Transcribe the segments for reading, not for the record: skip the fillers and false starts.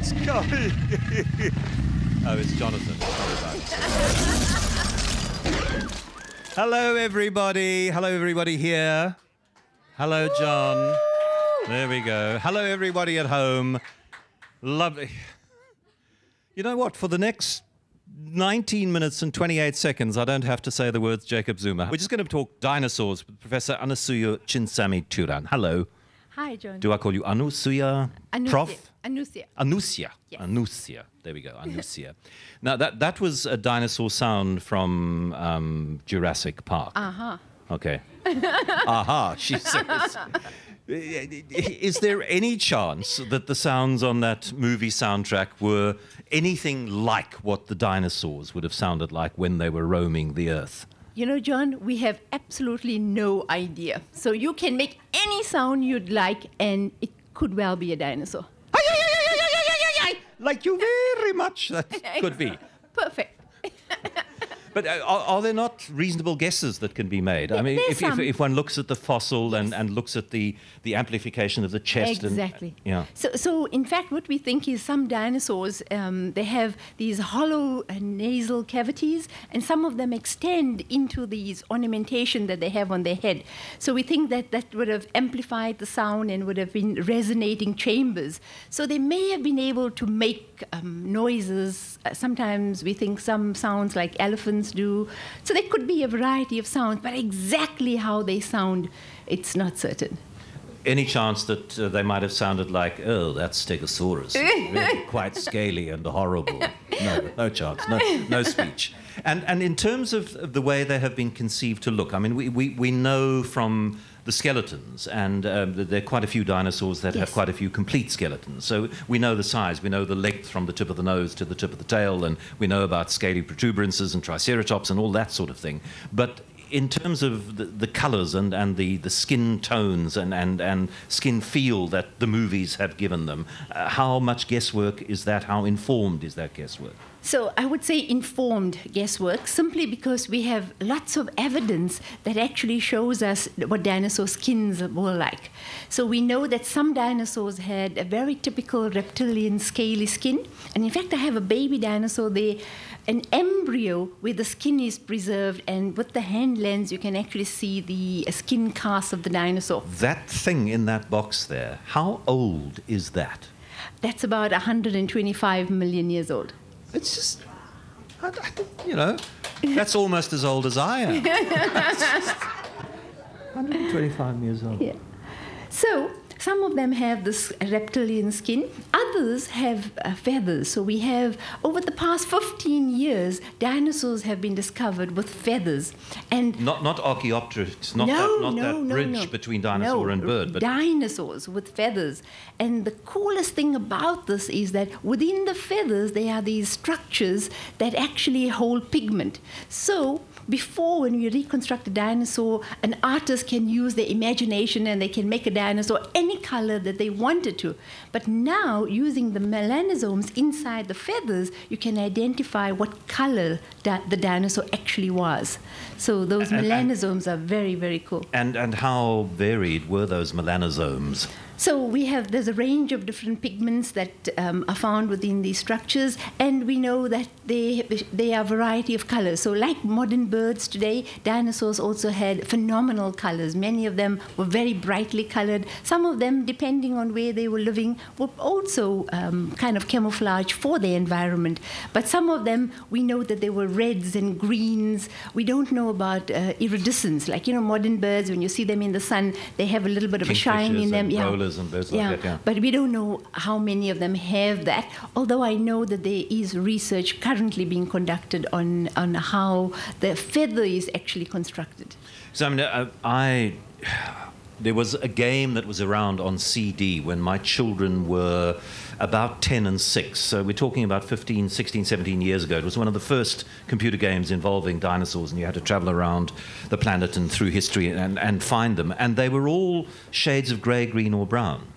It's coming. Oh, it's Jonathan. Hello, everybody. Hello, everybody here. Hello, John. There we go. Hello, everybody at home. Lovely. You know what? For the next 19 minutes and 28 seconds, I don't have to say the words Jacob Zuma. We're just going to talk dinosaurs with Professor Anusuya Chinsamy-Turan. Hello. Hi, John. Do I call you Anusuya? Prof? Anusuya. Anusuya. Yes. Anusuya. There we go. Anusuya. Now, that was a dinosaur sound from Jurassic Park. Uh-huh. Okay. Aha, she says. Is there any chance that the sounds on that movie soundtrack were anything like what the dinosaurs would have sounded like when they were roaming the earth? You know, John, we have absolutely no idea. So you can make any sound you'd like, and it could well be a dinosaur. Like you very much, that could be. Perfect. But are there not reasonable guesses that can be made? I mean, if one looks at the fossil and looks at the amplification of the chest. Exactly. Yeah. So in fact, what we think is some dinosaurs, they have these hollow nasal cavities, and some of them extend into these ornamentation that they have on their head. So we think that would have amplified the sound and would have been resonating chambers. So they may have been able to make noises. Sometimes we think some sounds like elephants do. So there could be a variety of sounds, but exactly how they sound, it's not certain. Any chance that they might have sounded like, oh, that's Stegosaurus, really quite scaly and horrible? No chance, no speech. And in terms of the way they have been conceived to look, I mean, we know from the skeletons, and there are quite a few dinosaurs that have quite a few complete skeletons. So we know the size, we know the length from the tip of the nose to the tip of the tail, and we know about scaly protuberances and triceratops and all that sort of thing. But in terms of the colors and the skin tones and skin feel that the movies have given them, how much guesswork is that? How informed is that guesswork? So I would say informed guesswork, simply because we have lots of evidence that actually shows us what dinosaur skins were like. So we know that some dinosaurs had a very typical reptilian scaly skin. And in fact, I have a baby dinosaur there, an embryo where the skin is preserved, and with the hand lens you can actually see the skin cast of the dinosaur. That thing in that box there, how old is that? That's about 125 million years old. It's just, you know, that's almost as old as I am. 125 years old. Yeah. So some of them have this reptilian skin. Others have feathers. So we have, over the past 15 years, dinosaurs have been discovered with feathers. And not Archaeopteryx, not that bridge between dinosaur and bird. But dinosaurs with feathers. And the coolest thing about this is that within the feathers, there are these structures that actually hold pigment. So before, when we reconstruct a dinosaur, an artist can use their imagination and they can make a dinosaur any color that they wanted to. But now, using the melanosomes inside the feathers, you can identify what color the dinosaur actually was. So those melanosomes are very, very cool. And how varied were those melanosomes? So there's a range of different pigments that are found within these structures, and we know that they are a variety of colors. So like modern birds today, dinosaurs also had phenomenal colors. Many of them were very brightly colored. Some of them, depending on where they were living, were also kind of camouflage for their environment. But some of them, we know that they were reds and greens. We don't know about iridescence. Like, you know, modern birds, when you see them in the sun, they have a little bit of a shine in them. And birds like that, but we don't know how many of them have that, although I know that there is research currently being conducted on how the feather is actually constructed. So, I mean, there was a game that was around on CD when my children were about 10 and 6. So we're talking about 15, 16, 17 years ago. It was one of the first computer games involving dinosaurs, and you had to travel around the planet and through history and find them. And they were all shades of grey, green, or brown.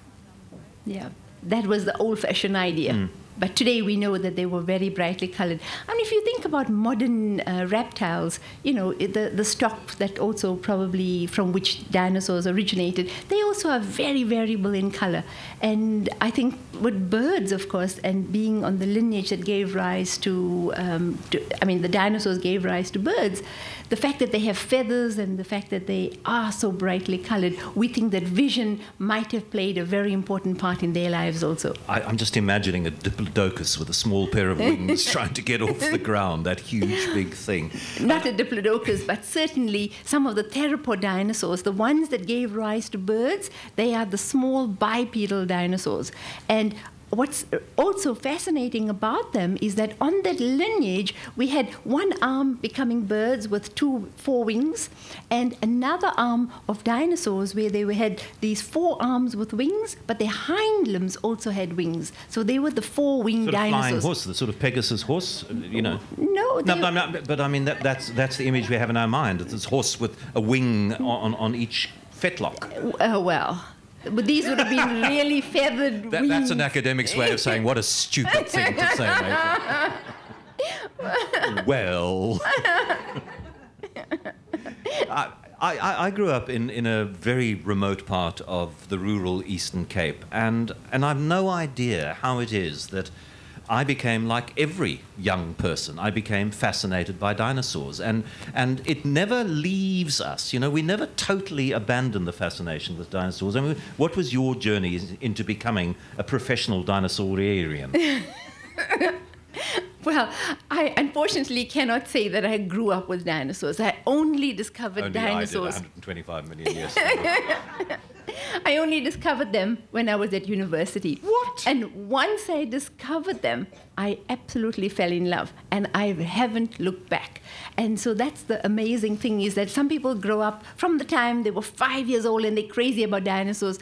Yeah, that was the old-fashioned idea. But today we know that they were very brightly colored. And if you think about modern reptiles, you know, the stock that also probably from which dinosaurs originated, they also are very variable in color. And I think with birds, of course, and being on the lineage that gave rise to the dinosaurs gave rise to birds, the fact that they have feathers and the fact that they are so brightly colored, we think that vision might have played a very important part in their lives also. I'm just imagining a diplodocus with a small pair of wings trying to get off the ground, that huge big thing. Not a diplodocus, but certainly some of the theropod dinosaurs, the ones that gave rise to birds, they are the small bipedal dinosaurs. And what's also fascinating about them is that on that lineage, we had one arm becoming birds with four wings, and another arm of dinosaurs where they had these four arms with wings, but their hind limbs also had wings. So they were the four-winged dinosaurs. Flying horse, the sort of Pegasus horse, you know. No, but I mean, that's the image we have in our mind. It's this horse with a wing on each fetlock. Well... But these would have been really feathered wings. That's an academic's way of saying what a stupid thing to say, Maytham. Well... I grew up in a very remote part of the rural Eastern Cape, and I've no idea how it is that I became, like every young person, I became fascinated by dinosaurs. And it never leaves us. You know, we never totally abandon the fascination with dinosaurs. I mean, what was your journey into becoming a professional dinosaurian? Well, I unfortunately cannot say that I grew up with dinosaurs. I only discovered dinosaurs. I did 125 million years ago. I only discovered them when I was at university. What? And once I discovered them, I absolutely fell in love, and I haven't looked back. And so that's the amazing thing, is that some people grow up from the time they were 5 years old and they're crazy about dinosaurs.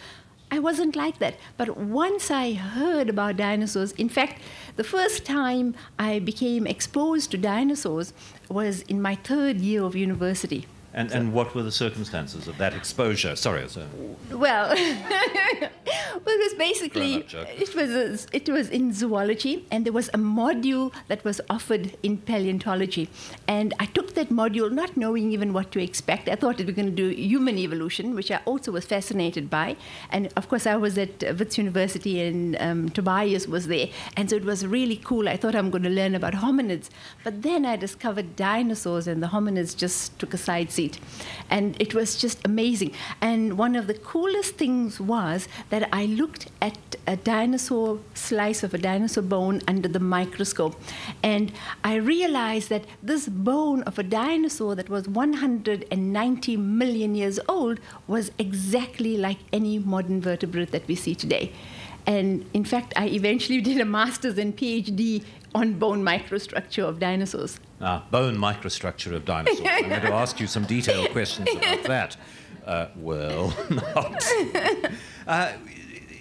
I wasn't like that. But once I heard about dinosaurs, in fact, the first time I became exposed to dinosaurs was in my 3rd year of university. And what were the circumstances of that exposure? Sorry. Well, it was basically, it was in zoology, and there was a module that was offered in paleontology. And I took that module not knowing even what to expect. I thought it was going to do human evolution, which I also was fascinated by. And of course, I was at Wits University, and Tobias was there. And so it was really cool. I thought I'm going to learn about hominids. But then I discovered dinosaurs, and the hominids just took a side seat. And it was just amazing. And one of the coolest things was that I looked at a dinosaur slice of a dinosaur bone under the microscope. And I realized that this bone of a dinosaur that was 190 million years old was exactly like any modern vertebrate that we see today. And in fact, I eventually did a master's and PhD on bone microstructure of dinosaurs. Bone microstructure of dinosaurs. I'm going to ask you some detailed questions about that. Well, not.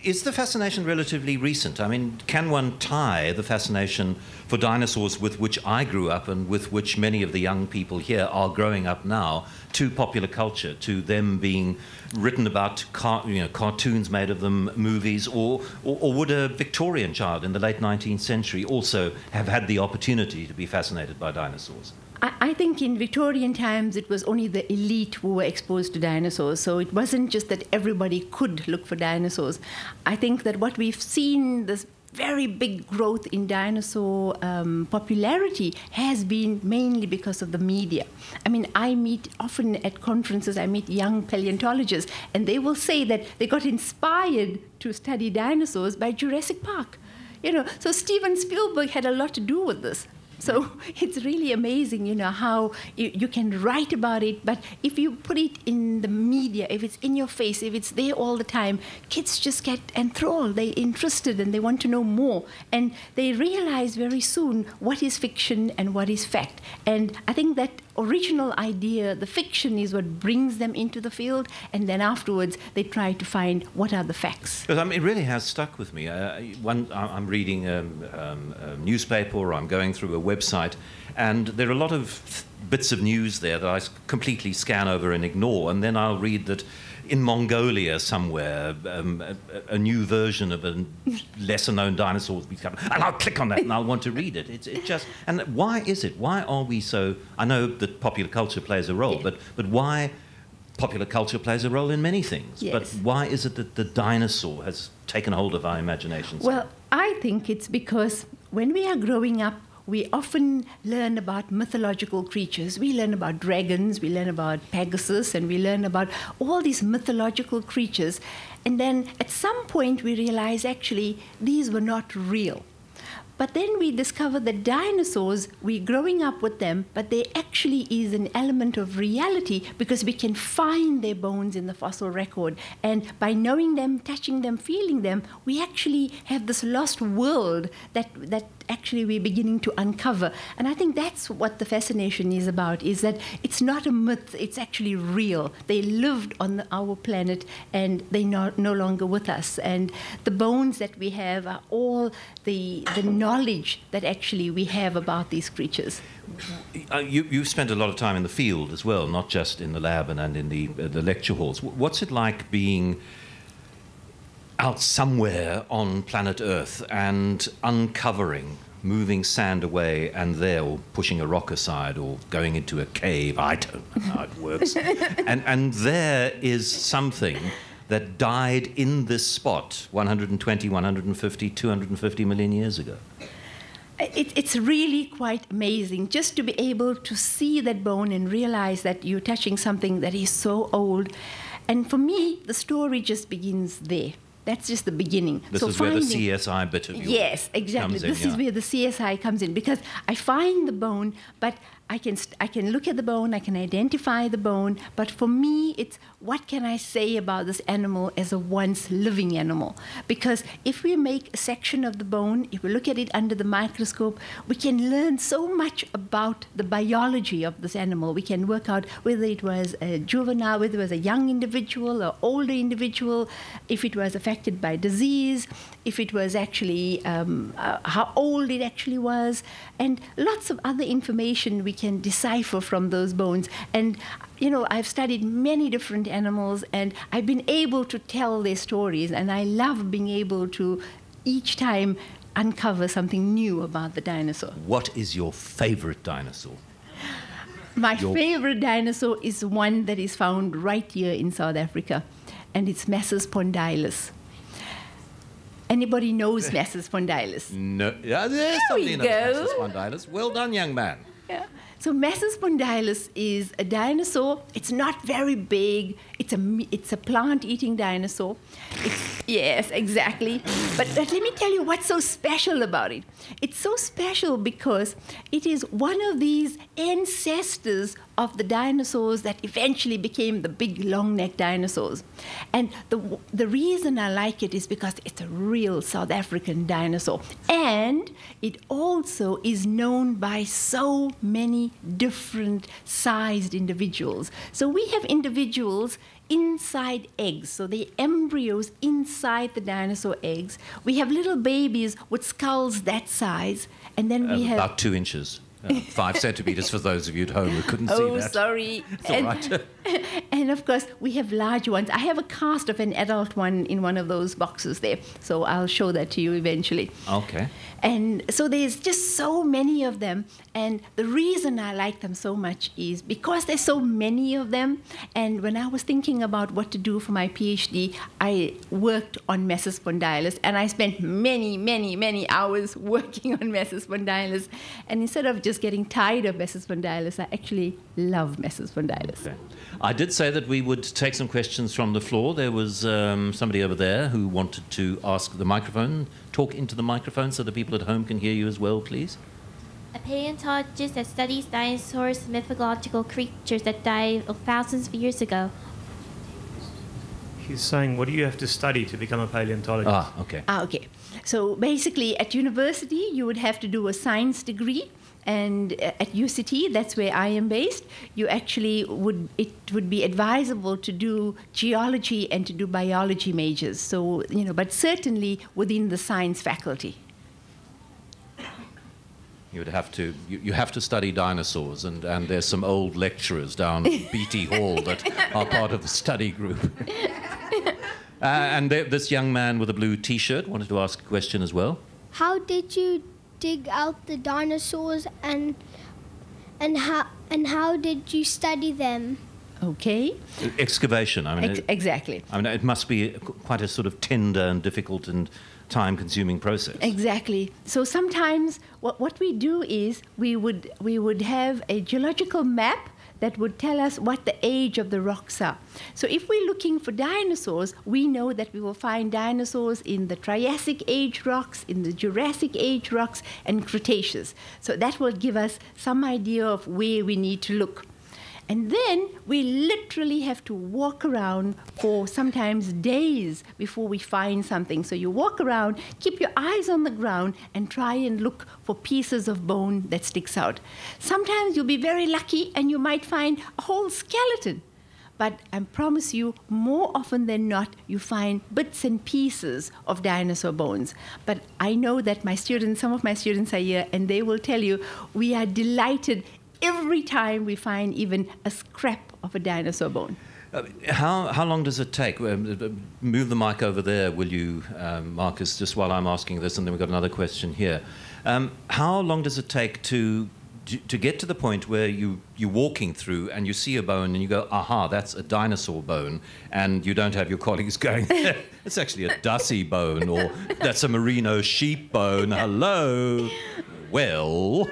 Is the fascination relatively recent? I mean, can one tie the fascination for dinosaurs with which I grew up and with which many of the young people here are growing up now to popular culture, to them being written about, cartoons made of them, movies, or would a Victorian child in the late 19th century also have had the opportunity to be fascinated by dinosaurs? I think in Victorian times, it was only the elite who were exposed to dinosaurs. So it wasn't just that everybody could look for dinosaurs. I think that what we've seen, this very big growth in dinosaur popularity, has been mainly because of the media. I mean, I meet often at conferences, I meet young paleontologists, and they will say that they got inspired to study dinosaurs by Jurassic Park. So Steven Spielberg had a lot to do with this. So it's really amazing, how you can write about it, but if you put it in the media, if it's in your face, if it's there all the time, kids just get enthralled. They're interested and they want to know more. And they realize very soon what is fiction and what is fact. And I think that original idea, the fiction, is what brings them into the field, and then afterwards they try to find what are the facts. But it really has stuck with me. I'm reading a newspaper, or I'm going through a website, and there are a lot of bits of news there that I completely scan over and ignore, and then I'll read that in Mongolia somewhere, a new version of a lesser-known dinosaur has become, and I'll click on that and I'll want to read it. It just, and why is it? Why are we so? I know that popular culture plays a role, but why? Popular culture plays a role in many things, but why is it that the dinosaur has taken hold of our imaginations? Well, I think it's because when we are growing up, we often learn about mythological creatures. We learn about dragons, we learn about Pegasus, and we learn about all these mythological creatures. And then at some point we realize actually these were not real. But then we discover that dinosaurs, we're growing up with them, but there actually is an element of reality because we can find their bones in the fossil record. And by knowing them, touching them, feeling them, we actually have this lost world that actually we're beginning to uncover. And I think that's what the fascination is about, is that it's not a myth, it's actually real. They lived on our planet and they're no longer with us. And the bones that we have are all the knowledge that actually we have about these creatures. You've spent a lot of time in the field as well, not just in the lab and in the lecture halls. What's it like being out somewhere on planet Earth and uncovering, moving sand away and there, or pushing a rock aside, or going into a cave? I don't know how it works. and there is something that died in this spot 120, 150, 250 million years ago. It's really quite amazing just to be able to see that bone and realize that you're touching something that is so old. And for me, the story just begins there. That's just the beginning. This is where the CSI bit of you comes in, This is where the CSI comes in, because I find the bone, but I can look at the bone, I can identify the bone, but for me, it's what can I say about this animal as a once living animal? Because if we make a section of the bone, if we look at it under the microscope, we can learn so much about the biology of this animal. We can work out whether it was a juvenile, whether it was a young individual or older individual, if it was affected by disease, if it was actually, how old it actually was, and lots of other information we can decipher from those bones. And, you know, I've studied many different animals, and I've been able to tell their stories, and I love being able to each time uncover something new about the dinosaur. What is your favorite dinosaur? My favorite dinosaur is one that is found right here in South Africa, and it's Maytham. Anybody knows Maytham? No. Yeah, there's somebody knows Maytham. Well done, young man. Yeah. So Maytham is a dinosaur. It's not very big. It's a plant-eating dinosaur. Yes, exactly. But let me tell you what's so special about it. It's so special because it is one of these ancestors of the dinosaurs that eventually became the big long-necked dinosaurs. And the reason I like it is because it's a real South African dinosaur. And it also is known by so many different sized individuals. So we have individuals inside eggs, so the embryos inside the dinosaur eggs. We have little babies with skulls that size, and then we have about 2 inches. 5 centimeters for those of you at home who couldn't see that. Oh, sorry. It's all right. And of course, we have large ones. I have a cast of an adult one in one of those boxes there, so I'll show that to you eventually. Okay. And so there's just so many of them, and the reason I like them so much is because there's so many of them. And when I was thinking about what to do for my PhD, I worked on Maytham, and I spent many, many, many hours working on Maytham. And instead of just getting tired of Maytham, I actually love Maytham. Okay. I did say that we would take some questions from the floor. There was somebody over there who wanted to ask the microphone, talk into the microphone so the people at home can hear you as well, please. A paleontologist that studies dinosaurs, mythological creatures that died thousands of years ago. He's saying, what do you have to study to become a paleontologist? Ah, okay. Okay. So basically, at university, you would have to do a science degree. And at UCT, that's where I am based, you actually it would be advisable to do geology and to do biology majors. So, you know, but certainly within the science faculty. You would have to. You have to study dinosaurs, and there's some old lecturers down at BT Hall that are part of the study group. And this young man with a blue T-shirt wanted to ask a question as well. How did you dig out the dinosaurs, and how did you study them? Okay. Excavation. I mean, Exactly. I mean, it must be quite a sort of tender and difficult and time-consuming process. Exactly. So sometimes what we do is we would have a geological map that would tell us what the age of the rocks are. So if we're looking for dinosaurs, we know that we will find dinosaurs in the Triassic age rocks, in the Jurassic age rocks, and Cretaceous. So that will give us some idea of where we need to look. And then we literally have to walk around for sometimes days before we find something. So you walk around, keep your eyes on the ground, and try and look for pieces of bone that sticks out. Sometimes you'll be very lucky and you might find a whole skeleton. But I promise you, more often than not, you find bits and pieces of dinosaur bones. But I know that my students, some of my students are here, and they will tell you we are delighted every time we find even a scrap of a dinosaur bone. How long does it take? Move the mic over there, will you, Marcus, just while I'm asking this, and then we've got another question here. How long does it take to get to the point where you're walking through and you see a bone and you go, aha, that's a dinosaur bone, and you don't have your colleagues going, it's actually a Dussie bone, or that's a merino sheep bone, hello? Well...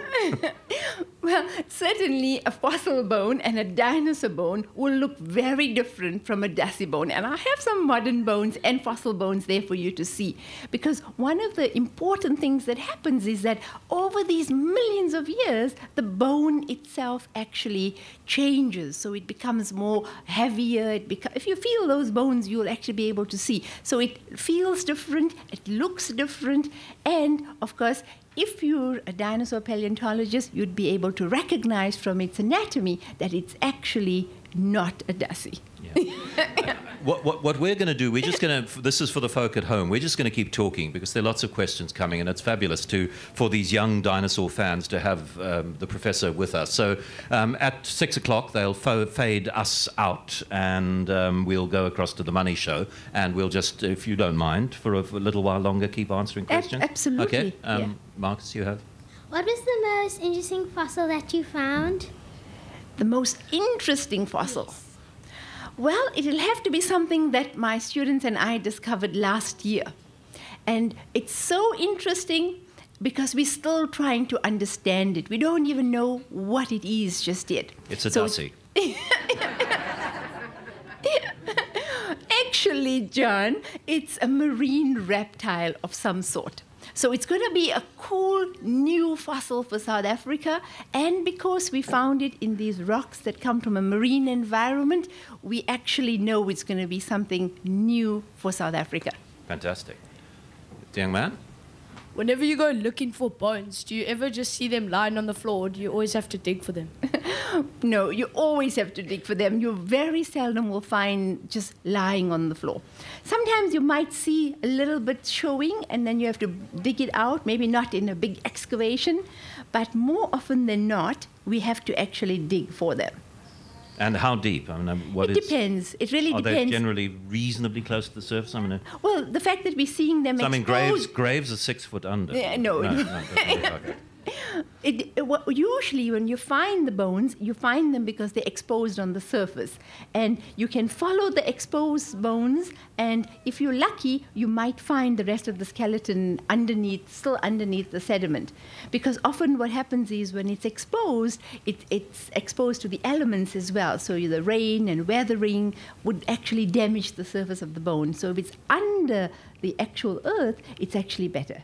Well, certainly a fossil bone and a dinosaur bone will look very different from a Dussie bone. And I have some modern bones and fossil bones there for you to see. Because one of the important things that happens is that over these millions of years, the bone itself actually changes. So it becomes more heavier. If you feel those bones, you'll actually be able to see. So it feels different, it looks different, and of course, if you're a dinosaur paleontologist, you'd be able to recognize from its anatomy that it's actually not a Dussie. Yeah. What we're going to do, we're just going to, this is for the folk at home, we're just going to keep talking because there are lots of questions coming, and it's fabulous for these young dinosaur fans to have the professor with us. So at 6 o'clock, they'll fade us out, and we'll go across to the money show, and we'll just, if you don't mind, for a little while longer, keep answering questions. Absolutely. Okay. Yeah. Marcus, you have? What was the most interesting fossil that you found? The most interesting fossil? Yes. Well, it'll have to be something that my students and I discovered last year. And it's so interesting because we're still trying to understand it. We don't even know what it is just yet. It's a Dussie. Actually, John, it's a marine reptile of some sort. So it's going to be a cool new fossil for South Africa, and because we found it in these rocks that come from a marine environment, we actually know it's going to be something new for South Africa. Fantastic. The young man? Whenever you go looking for bones, do you ever just see them lying on the floor, or do you always have to dig for them? No, you always have to dig for them. You very seldom will find just lying on the floor. Sometimes you might see a little bit showing, and then you have to dig it out, maybe not in a big excavation, but more often than not, we have to actually dig for them. And how deep? I mean, It depends. It really depends. Are they generally reasonably close to the surface? I mean, well, the fact that we're seeing them exposed... I mean, graves are 6 foot under. No. Okay. Usually when you find the bones, you find them because they're exposed on the surface. And you can follow the exposed bones, and if you're lucky, you might find the rest of the skeleton still underneath the sediment. Because often what happens is when it's exposed, it's exposed to the elements as well. So the rain and weathering would actually damage the surface of the bone. So if it's under the actual earth, it's actually better.